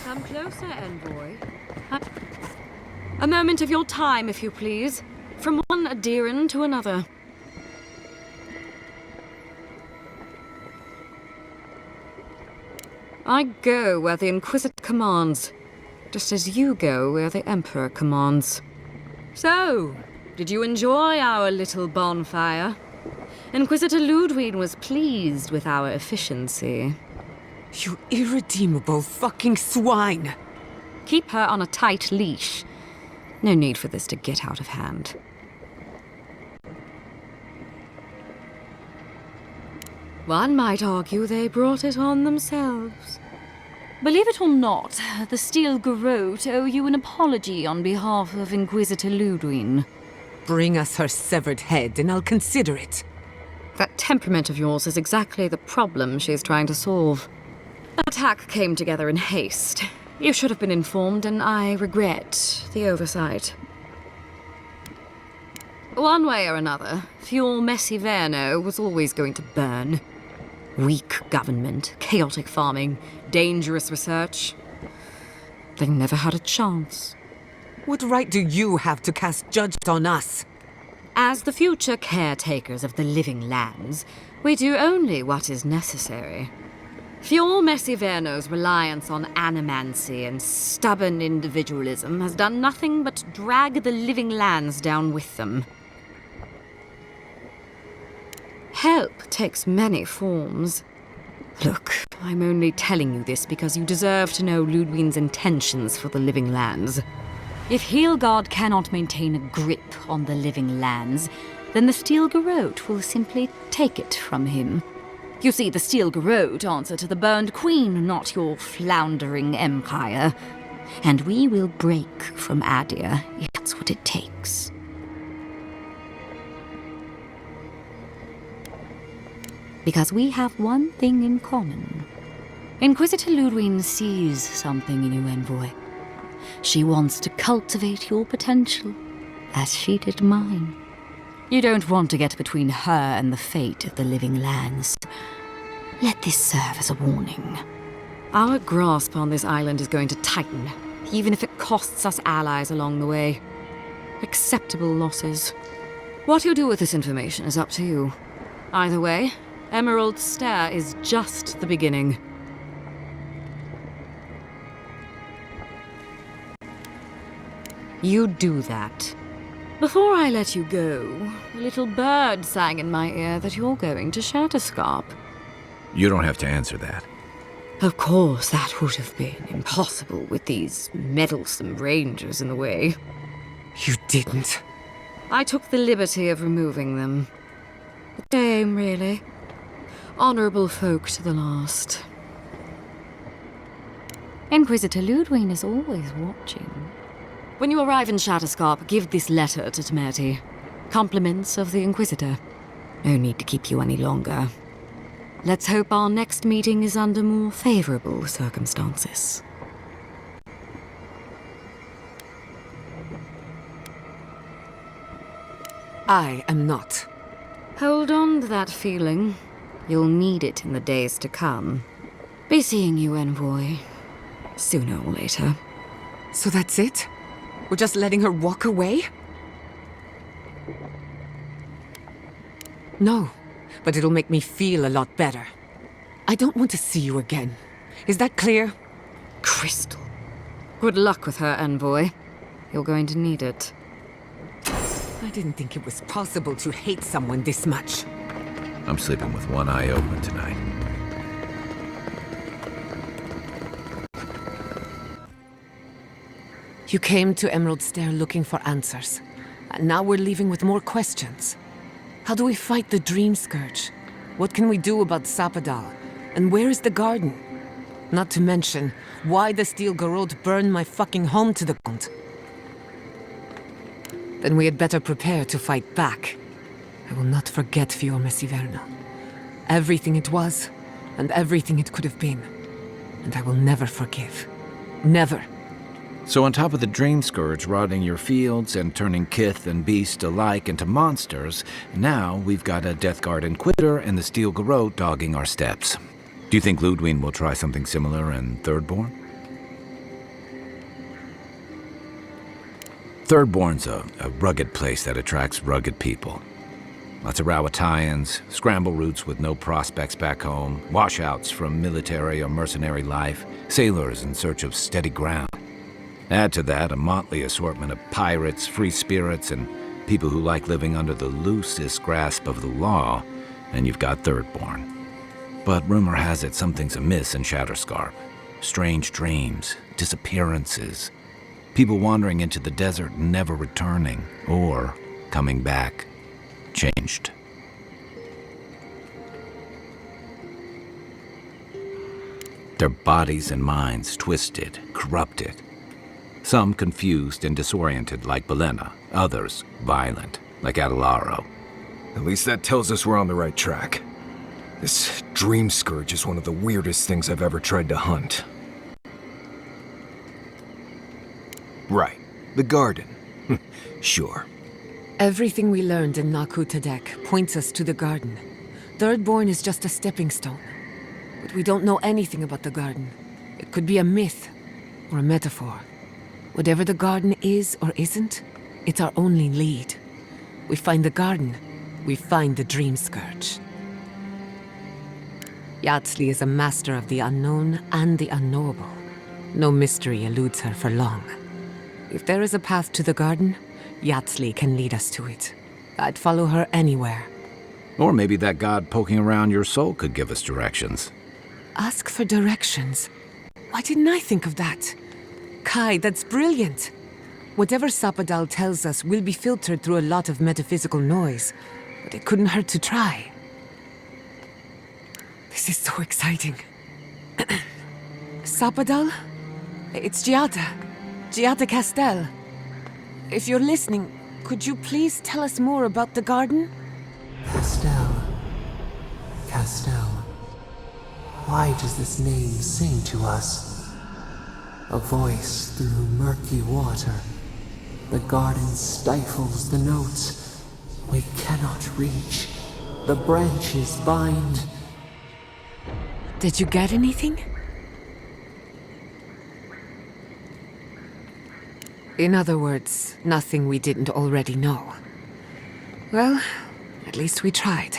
Come closer, envoy. A moment of your time, if you please. From one adherent to another. I go where the Inquisitor commands, just as you go where the Emperor commands. So, did you enjoy our little bonfire? Inquisitor Ludwig was pleased with our efficiency. You irredeemable fucking swine! Keep her on a tight leash. No need for this to get out of hand. One might argue they brought it on themselves. Believe it or not, the Steel Garrote owe you an apology on behalf of Inquisitor Ludwig. Bring us her severed head and I'll consider it. That temperament of yours is exactly the problem she's trying to solve. The attack came together in haste. You should have been informed, and I regret the oversight. One way or another, Fuel Messiverno was always going to burn. Weak government, chaotic farming, dangerous research. They never had a chance. What right do you have to cast judgment on us? As the future caretakers of the living lands, we do only what is necessary. Fuel Messiverno's reliance on animancy and stubborn individualism has done nothing but drag the living lands down with them. Help takes many forms. Look, I'm only telling you this because you deserve to know Ludwig's intentions for the living lands. If Heelgard cannot maintain a grip on the living lands, then the Steel Garrote will simply take it from him. You see, the Steel Garrote answer to the Burned Queen, not your floundering empire. And we will break from Adir if that's what it takes. Because we have one thing in common. Inquisitor Ludwig sees something in you, envoy. She wants to cultivate your potential, as she did mine. You don't want to get between her and the fate of the living lands. Let this serve as a warning. Our grasp on this island is going to tighten, even if it costs us allies along the way. Acceptable losses. What you do with this information is up to you. Either way, Emerald Stair is just the beginning. You do that. Before I let you go, a little bird sang in my ear that you're going to Shatterscarp. You don't have to answer that. Of course, that would have been impossible with these meddlesome rangers in the way. You didn't. I took the liberty of removing them. A shame, really. Honorable folk to the last. Inquisitor Ludwig is always watching. When you arrive in Shatterscarp, give this letter to Temerty. Compliments of the Inquisitor. No need to keep you any longer. Let's hope our next meeting is under more favorable circumstances. I am not. Hold on to that feeling. You'll need it in the days to come. Be seeing you, envoy. Sooner or later. So that's it? We're just letting her walk away? No, but it'll make me feel a lot better. I don't want to see you again. Is that clear? Crystal. Good luck with her, envoy. You're going to need it. I didn't think it was possible to hate someone this much. I'm sleeping with one eye open tonight. You came to Emerald Stair looking for answers. And now we're leaving with more questions. How do we fight the Dream Scourge? What can we do about Sapadal? And where is the garden? Not to mention, why the Steel Garrote burned my fucking home to the ground. Then we had better prepare to fight back. I will not forget Fior Messiverno. Everything it was, and everything it could have been. And I will never forgive. Never. So on top of the Dream Scourge rotting your fields and turning kith and beast alike into monsters, now we've got a Death Guard Inquisitor and the Steel Garrote dogging our steps. Do you think Ludwig will try something similar in Thirdborn? Thirdborn's a rugged place that attracts rugged people. Lots of Rawatayans, scramble routes with no prospects back home, washouts from military or mercenary life, sailors in search of steady ground. Add to that a motley assortment of pirates, free spirits, and people who like living under the loosest grasp of the law, and you've got Thirdborn. But rumor has it something's amiss in Shatterscarp. Strange dreams, disappearances, people wandering into the desert and never returning, or coming back, changed. Their bodies and minds twisted, corrupted. Some confused and disoriented like Belena, others violent like Adelaro. At least that tells us we're on the right track. This dream scourge is one of the weirdest things I've ever tried to hunt. Right, the garden. Sure. Everything we learned in Naku Tadek points us to the garden. Thirdborn is just a stepping stone. But we don't know anything about the garden. It could be a myth or a metaphor. Whatever the garden is or isn't, it's our only lead. We find the garden, we find the dream scourge. Yatsli is a master of the unknown and the unknowable. No mystery eludes her for long. If there is a path to the garden, Yatsli can lead us to it. I'd follow her anywhere. Or maybe that god poking around your soul could give us directions. Ask for directions. Why didn't I think of that? Kai, that's brilliant. Whatever Sapadal tells us will be filtered through a lot of metaphysical noise, but it couldn't hurt to try. This is so exciting. Sapadal? It's Giada. Giada Castel. If you're listening, could you please tell us more about the garden? Castel. Castel. Why does this name sing to us? A voice through murky water. The garden stifles the notes. We cannot reach. The branches bind. Did you get anything? In other words, nothing we didn't already know. Well, at least we tried.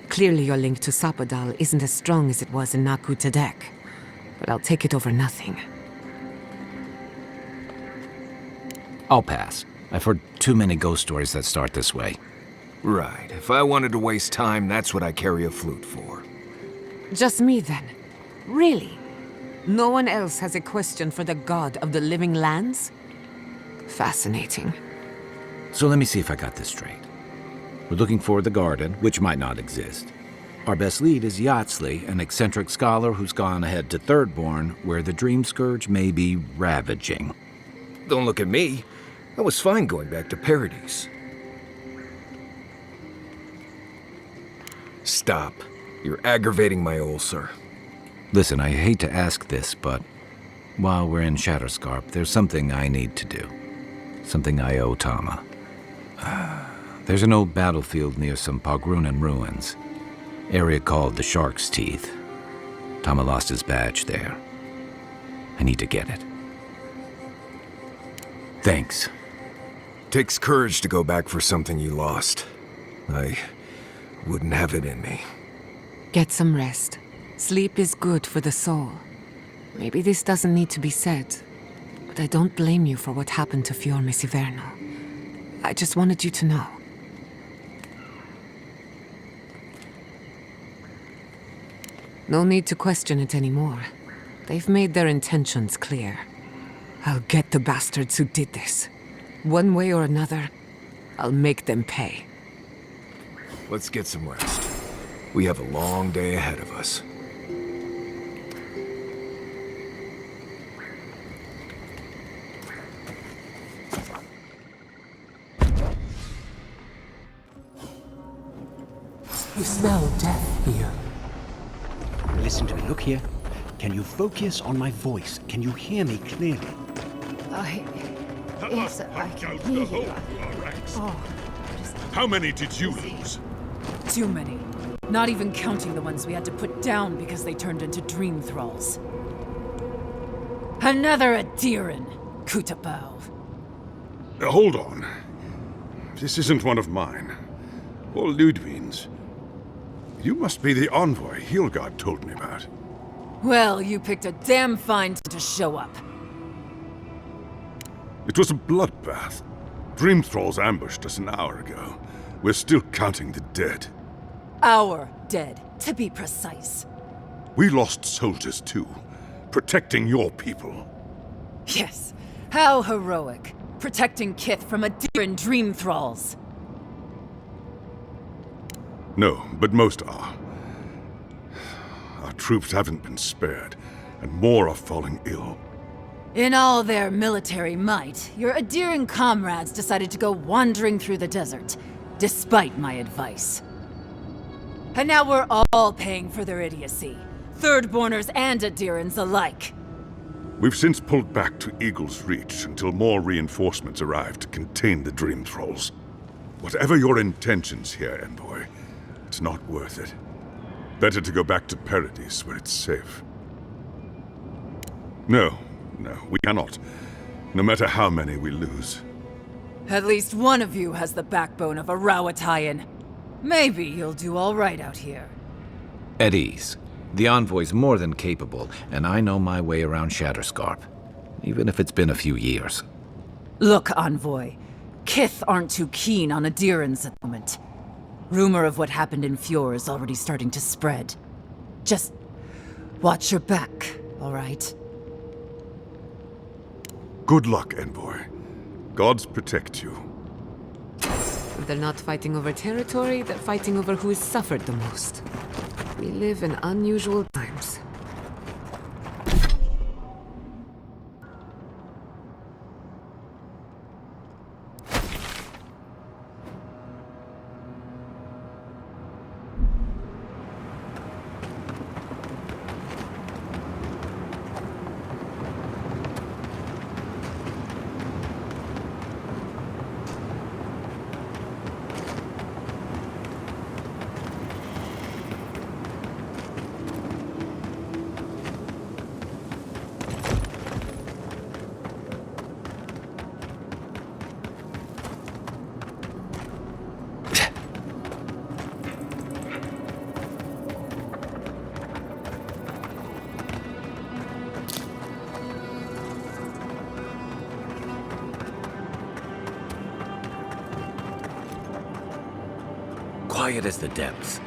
Clearly your link to Sapadal isn't as strong as it was in Naku Tadek, but I'll take it over nothing. I'll pass. I've heard too many ghost stories that start this way. Right, if I wanted to waste time, that's what I carry a flute for. Just me then? Really? No one else has a question for the god of the living lands? Fascinating. So let me see if I got this straight. We're looking for the garden, which might not exist. Our best lead is Yatsli, an eccentric scholar who's gone ahead to Thirdborn, where the dream scourge may be ravaging. Don't look at me. I was fine going back to Paradise. Stop. You're aggravating my ulcer. Listen, I hate to ask this, but while we're in Shatterscarp, there's something I need to do. Something I owe Tama. There's an old battlefield near some Pogrunan ruins. Area called the Shark's Teeth. Tama lost his badge there. I need to get it. Thanks. Takes courage to go back for something you lost. I wouldn't have it in me. Get some rest. Sleep is good for the soul. Maybe this doesn't need to be said, but I don't blame you for what happened to Fiorme Siverno. I just wanted you to know. No need to question it anymore. They've made their intentions clear. I'll get the bastards who did this. One way or another, I'll make them pay. Let's get some rest. We have a long day ahead of us. You smell death here. Listen to me. Look here. Can you focus on my voice? Can you hear me clearly? Yes, I can hear you. How many did you lose? Too many. Not even counting the ones we had to put down because they turned into dream thralls. Another Adiran, Kutapau. Hold on. This isn't one of mine. Or Ludwig's. You must be the envoy Hilgard told me about. Well, you picked a damn fine time to show up. It was a bloodbath. Dream thralls ambushed us an hour ago. We're still counting the dead. Our dead, to be precise. We lost soldiers too, protecting your people. Yes, how heroic. Protecting Kith from Adiran dream thralls. No, but most are. Our troops haven't been spared, and more are falling ill. In all their military might, your Adiran comrades decided to go wandering through the desert, despite my advice. And now we're all paying for their idiocy. Thirdborners and Adirans alike. We've since pulled back to Eagle's Reach until more reinforcements arrive to contain the Dream Thralls. Whatever your intentions here, Envoy, it's not worth it. Better to go back to Paradise where it's safe. No, we cannot. No matter how many we lose. At least one of you has the backbone of a Rawatayan. Maybe you'll do all right out here. At ease. The envoy's more than capable, and I know my way around Shatterscarp. Even if it's been a few years. Look, Envoy. Kith aren't too keen on Adirans at the moment. Rumor of what happened in Fjord is already starting to spread. Just watch your back, all right? Good luck, Envoy. Gods protect you. They're not fighting over territory, they're fighting over who has suffered the most. We live in unusual times. Quiet as the depths.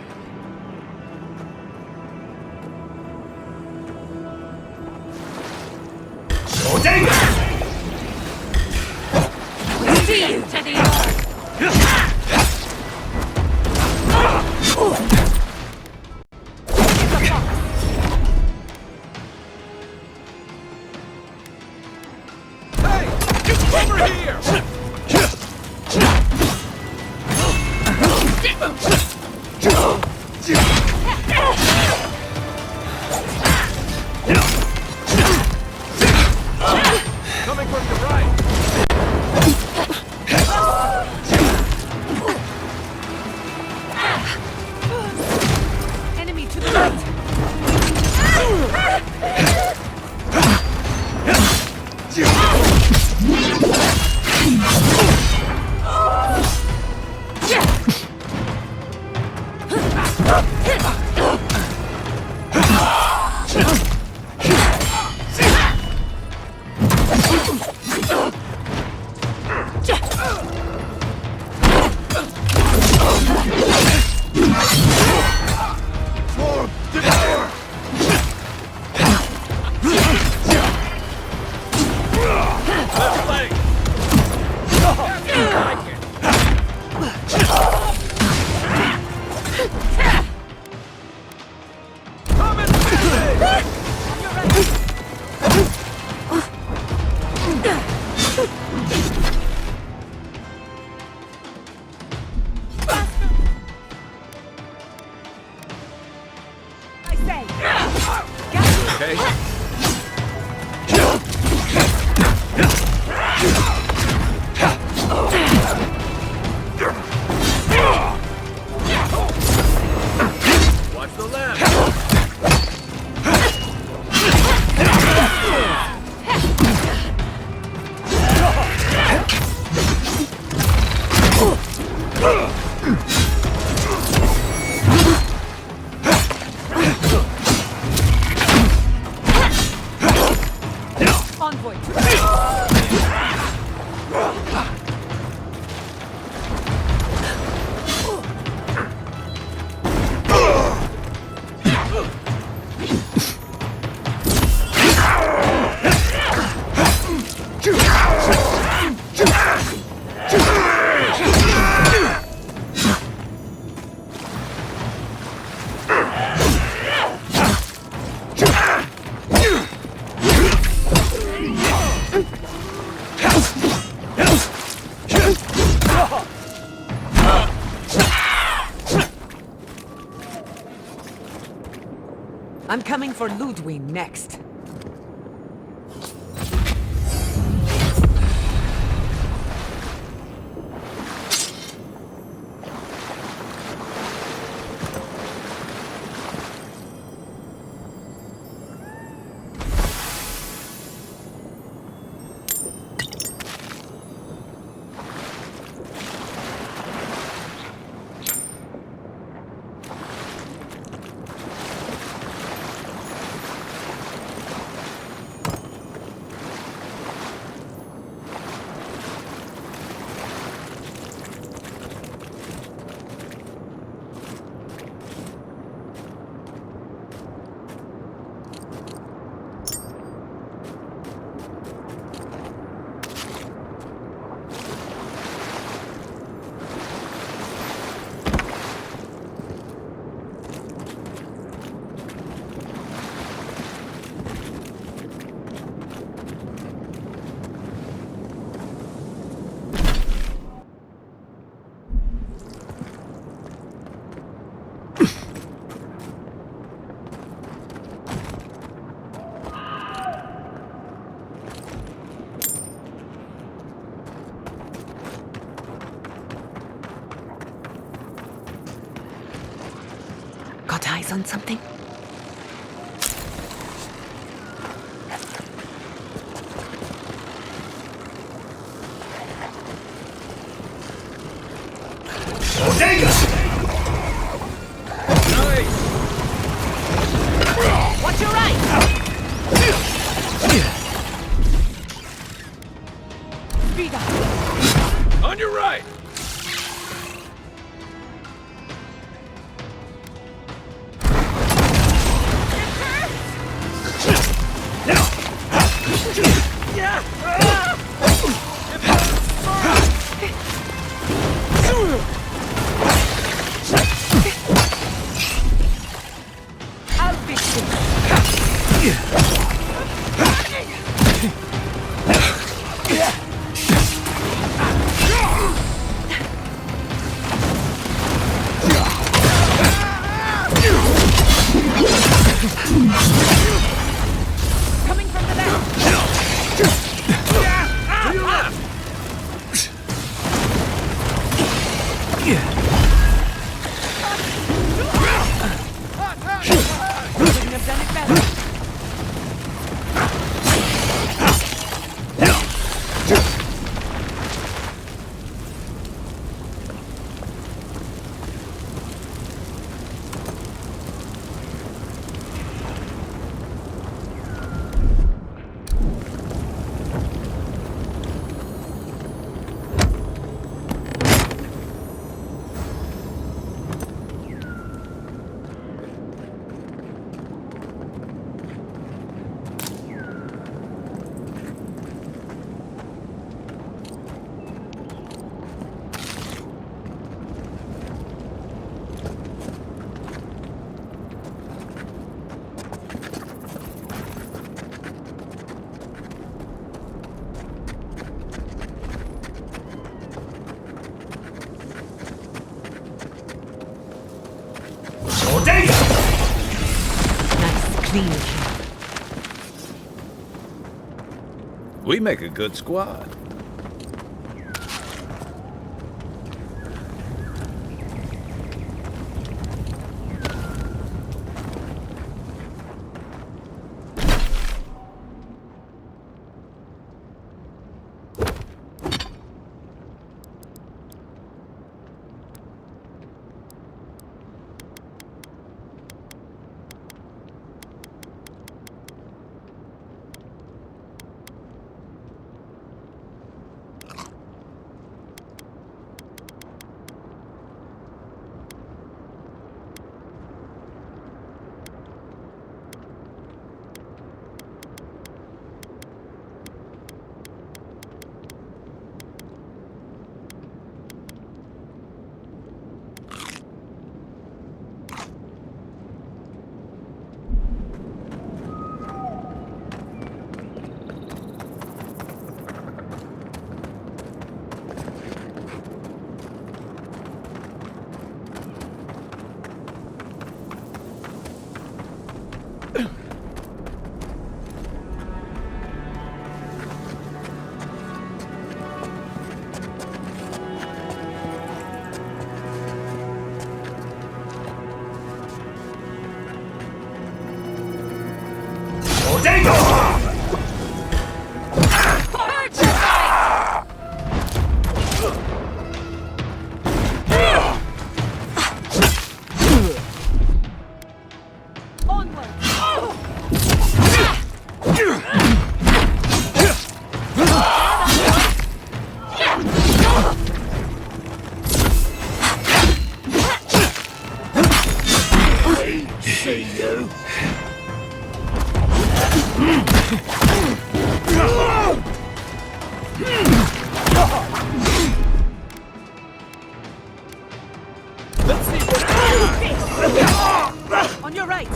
See you to the ark! Enemy to the right! I'm coming for Ludwig next. Got eyes on something? Watch your right! Speed up! On your right! Coming from the left! Couldn't have done it better. Nice, clean camp. We make a good squad. On your right!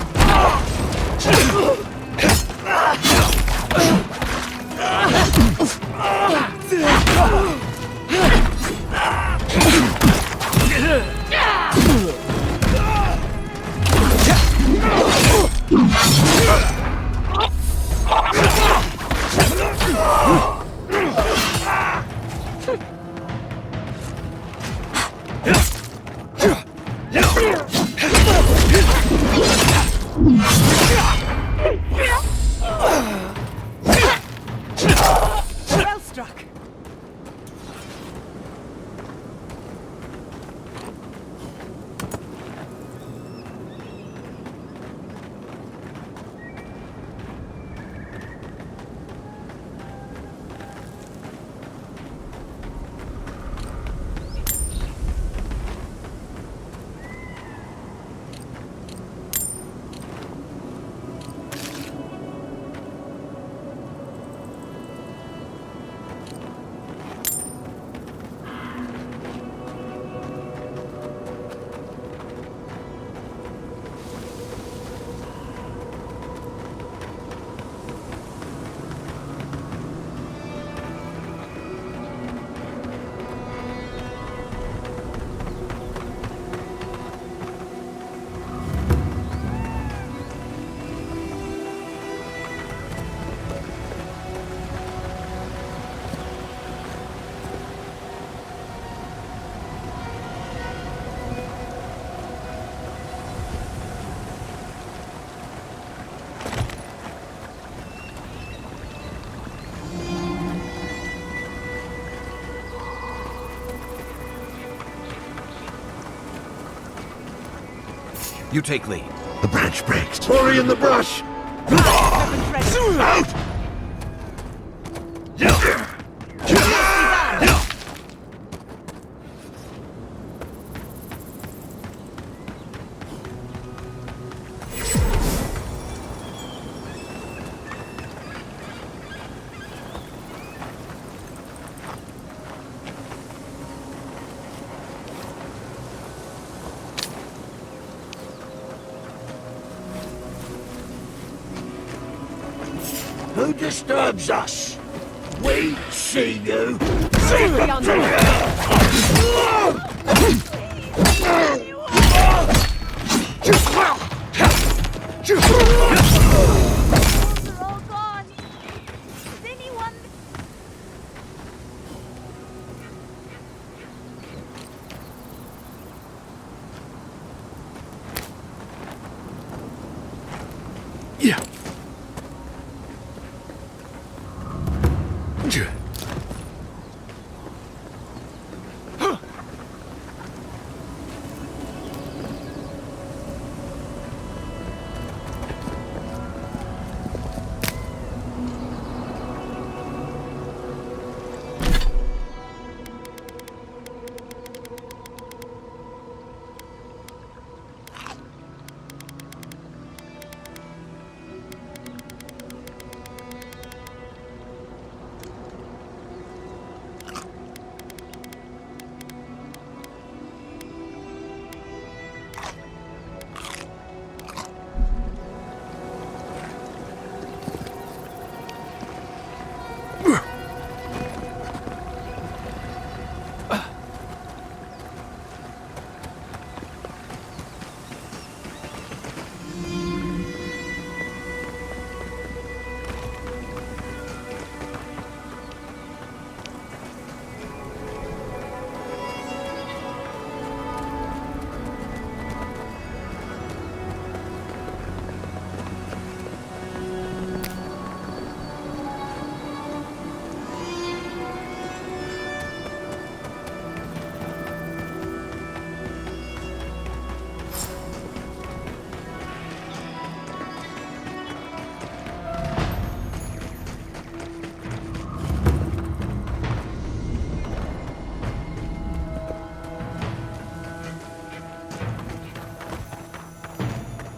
Well struck. You take lead. The branch breaks. Hurry in the brush! Out! Who disturbs us? We see you. See They're all gone. Is anyone... Yeah.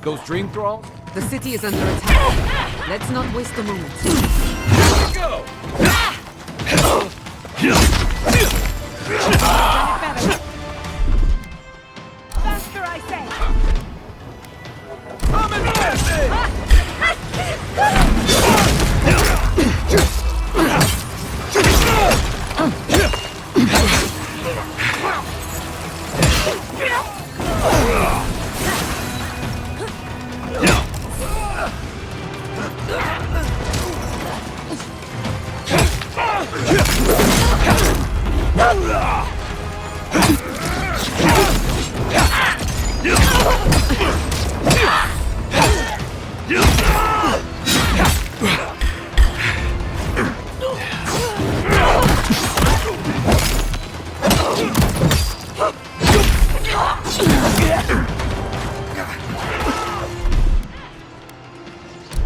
Those dream thralls? The city is under attack. Let's not waste a moment. Go! Faster, I say! I'm in the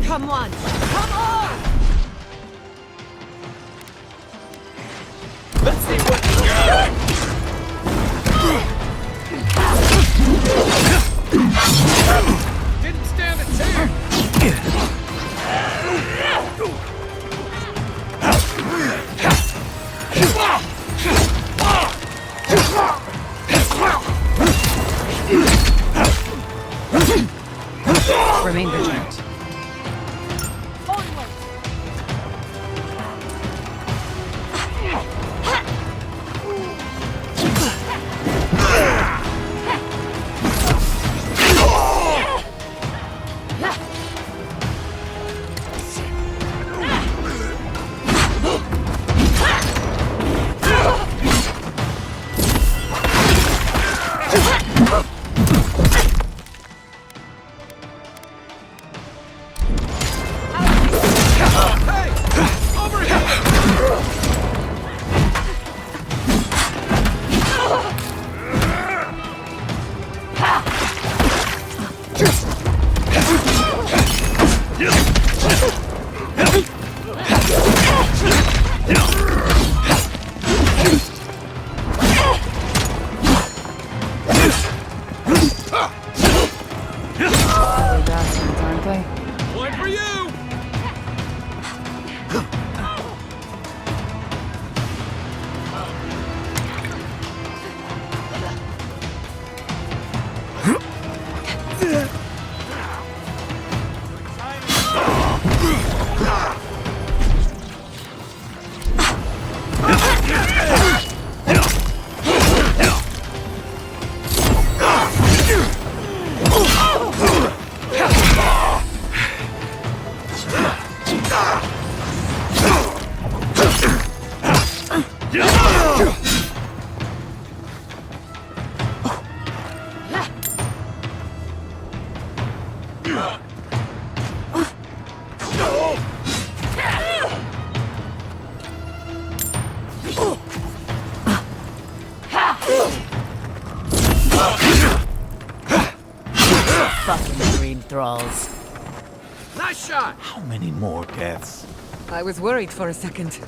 Come on! Come on! Let's see what... Didn't stand a chance! Remain vigilant. Onward! Point for you! Fucking green thralls. Nice shot! How many more deaths? I was worried for a second.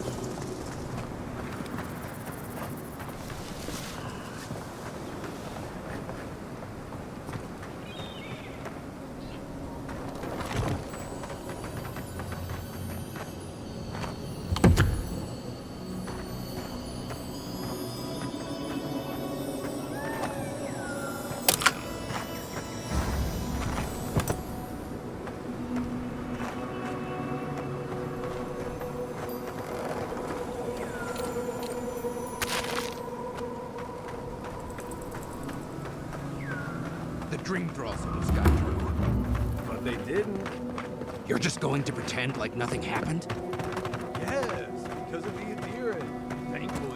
The dream thralls almost got through. But they didn't. You're just going to pretend like nothing happened? Yes, because of the adherent, thankfully.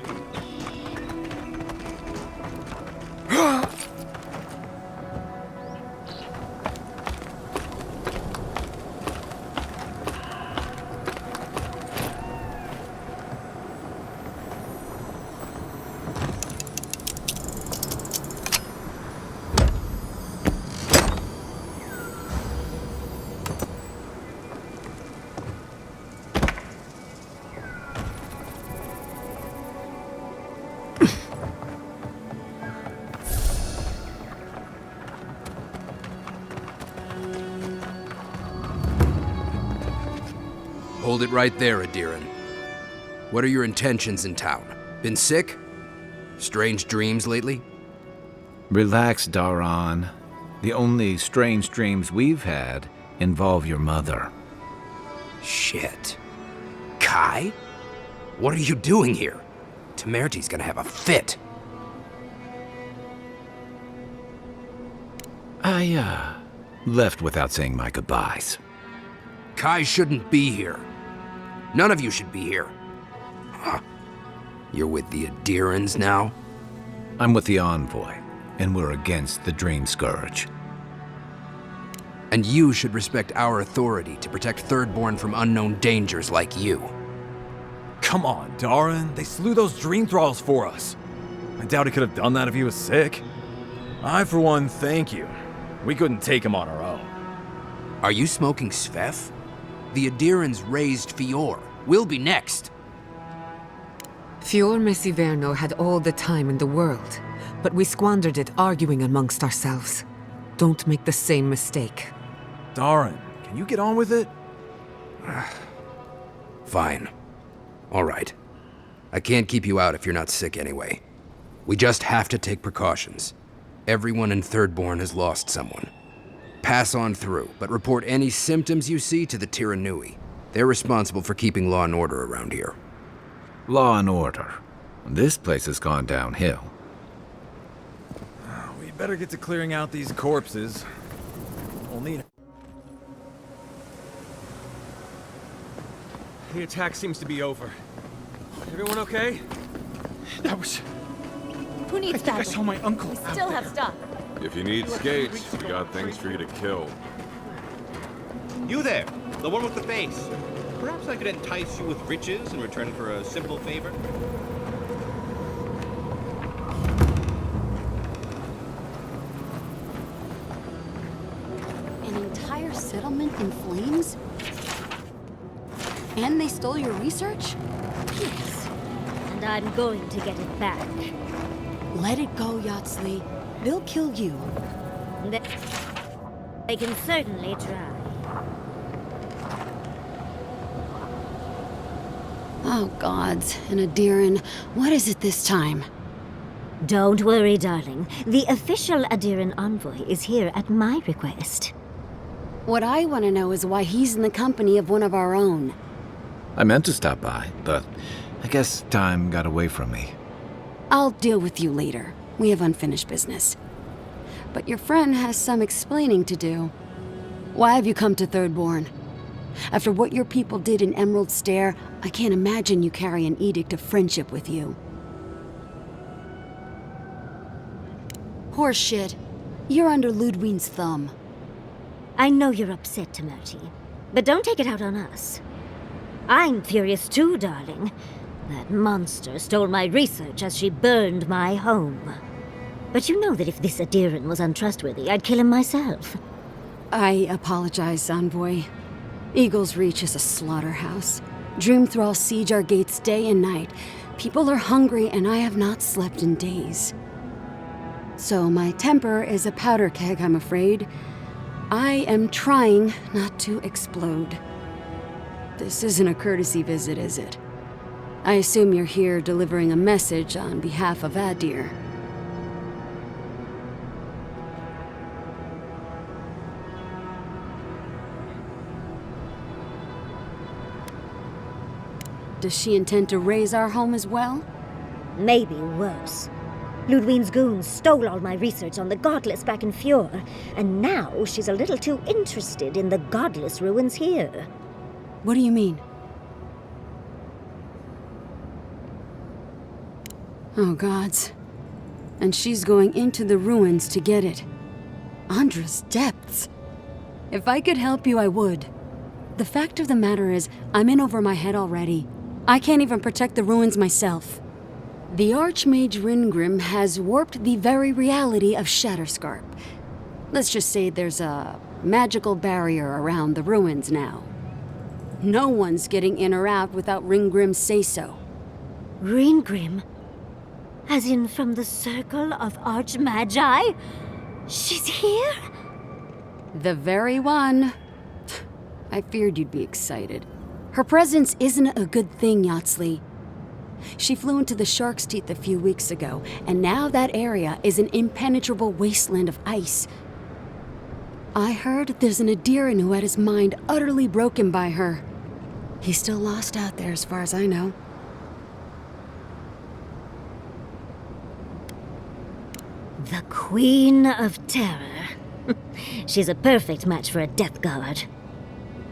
Hold it right there, Adiran. What are your intentions in town? Been sick? Strange dreams lately? Relax, Daran. The only strange dreams we've had involve your mother. Shit. Kai? What are you doing here? Temerty's gonna have a fit. I, left without saying my goodbyes. Kai shouldn't be here. None of you should be here. Huh. You're with the Adirans now? I'm with the Envoy, and we're against the Dream Scourge. And you should respect our authority to protect Thirdborn from unknown dangers like you. Come on, Daran. They slew those dream thralls for us. I doubt he could have done that if he was sick. I, for one, thank you. We couldn't take him on our own. Are you smoking Svef? The Adirans raised Fior. We'll be next. Fior Messiverno had all the time in the world, but we squandered it arguing amongst ourselves. Don't make the same mistake. Daran, can you get on with it? Fine. All right. I can't keep you out if you're not sick anyway. We just have to take precautions. Everyone in Thirdborn has lost someone. Pass on through, but report any symptoms you see to the Tiranui. They're responsible for keeping law and order around here. Law and order. This place has gone downhill. We better get to clearing out these corpses. We'll need... The attack seems to be over. Everyone okay? That was... Who needs I saw my uncle. Still have stuff. If you need skates, we got things for you to kill. You there, the one with the face. Perhaps I could entice you with riches in return for a simple favor? An entire settlement in flames? And they stole your research? Yes. And I'm going to get it back. Let it go, Yatsley. They'll kill you. They can certainly try. Oh, gods. And Adiran, what is it this time? Don't worry, darling. The official Adiran envoy is here at my request. What I want to know is why he's in the company of one of our own. I meant to stop by, but I guess time got away from me. I'll deal with you later. We have unfinished business. But your friend has some explaining to do. Why have you come to Thirdborn? After what your people did in Emerald Stair, I can't imagine you carry an edict of friendship with you. Horseshit. You're under Ludwine's thumb. I know you're upset, Temerty, but don't take it out on us. I'm furious too, darling. That monster stole my research as she burned my home. But you know that if this Adiran was untrustworthy, I'd kill him myself. I apologize, Envoy. Eagle's Reach is a slaughterhouse. Dreamthralls siege our gates day and night. People are hungry, and I have not slept in days. So my temper is a powder keg, I'm afraid. I am trying not to explode. This isn't a courtesy visit, is it? I assume you're here delivering a message on behalf of Adir. Does she intend to raise our home as well? Maybe worse. Ludwine's goons stole all my research on the Godless back in Fjord, and now she's a little too interested in the Godless ruins here. What do you mean? Oh, gods. And she's going into the ruins to get it. Andra's depths. If I could help you, I would. The fact of the matter is, I'm in over my head already. I can't even protect the ruins myself. The Archmage Ringrim has warped the very reality of Shatterscarp. Let's just say there's a magical barrier around the ruins now. No one's getting in or out without Ringgrim's say-so. Ringgrim? As in from the Circle of Archmagi? She's here? The very one. I feared you'd be excited. Her presence isn't a good thing, Yatsley. She flew into the Shark's Teeth a few weeks ago, and now that area is an impenetrable wasteland of ice. I heard there's an Adiran who had his mind utterly broken by her. He's still lost out there as far as I know. The Queen of Terror. She's a perfect match for a Death Guard.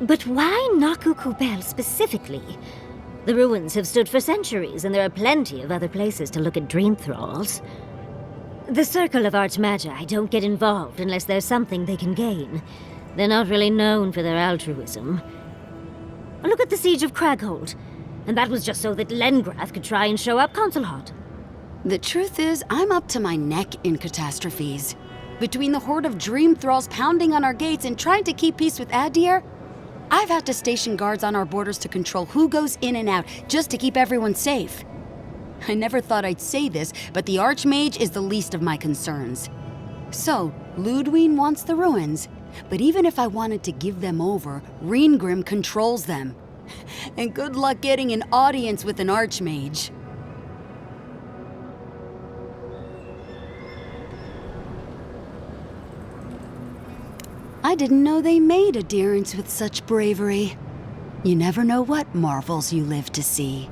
But why Naku Kubel specifically? The ruins have stood for centuries, and there are plenty of other places to look at dream thralls. The Circle of Archmagi don't get involved unless there's something they can gain. They're not really known for their altruism. Look at the Siege of Craghold. And that was just so that Lengrath could try and show up Consulhot. The truth is, I'm up to my neck in catastrophes. Between the horde of dream thralls pounding on our gates and trying to keep peace with Adir, I've had to station guards on our borders to control who goes in and out, just to keep everyone safe. I never thought I'd say this, but the Archmage is the least of my concerns. So, Ludwig wants the ruins, but even if I wanted to give them over, Reengrim controls them. And good luck getting an audience with an Archmage. I didn't know they made adherents with such bravery. You never know what marvels you live to see.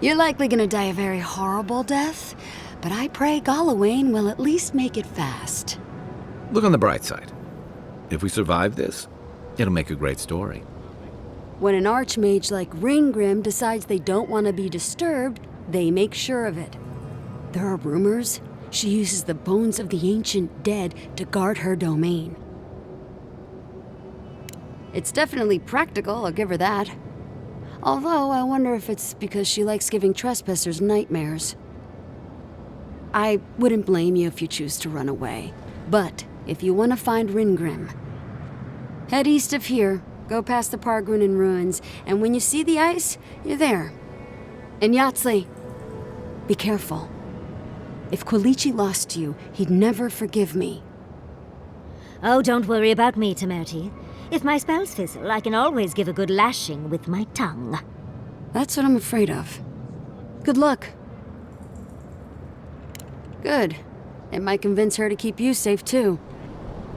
You're likely gonna die a very horrible death, but I pray Galawain will at least make it fast. Look on the bright side. If we survive this, it'll make a great story. When an Archmage like Reengrim decides they don't want to be disturbed, they make sure of it. There are rumors she uses the bones of the ancient dead to guard her domain. It's definitely practical, I'll give her that. Although, I wonder if it's because she likes giving trespassers nightmares. I wouldn't blame you if you choose to run away. But, if you want to find Reengrim, head east of here, go past the Pargrunin ruins, and when you see the ice, you're there. And Yatsley, be careful. If Quilichi lost you, he'd never forgive me. Oh, don't worry about me, Temerti. If my spells fizzle, I can always give a good lashing with my tongue. That's what I'm afraid of. Good luck. Good. It might convince her to keep you safe, too.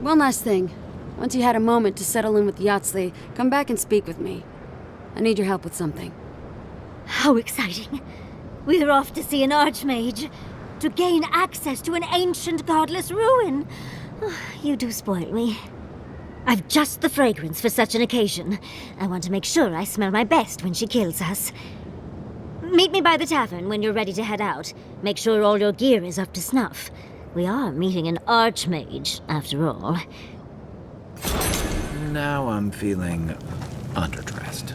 One last thing. Once you had a moment to settle in with Yatsley, come back and speak with me. I need your help with something. How exciting. We're off to see an Archmage. To gain access to an ancient godless ruin. You do spoil me. I've just the fragrance for such an occasion. I want to make sure I smell my best when she kills us. Meet me by the tavern when you're ready to head out. Make sure all your gear is up to snuff. We are meeting an Archmage, after all. Now I'm feeling underdressed.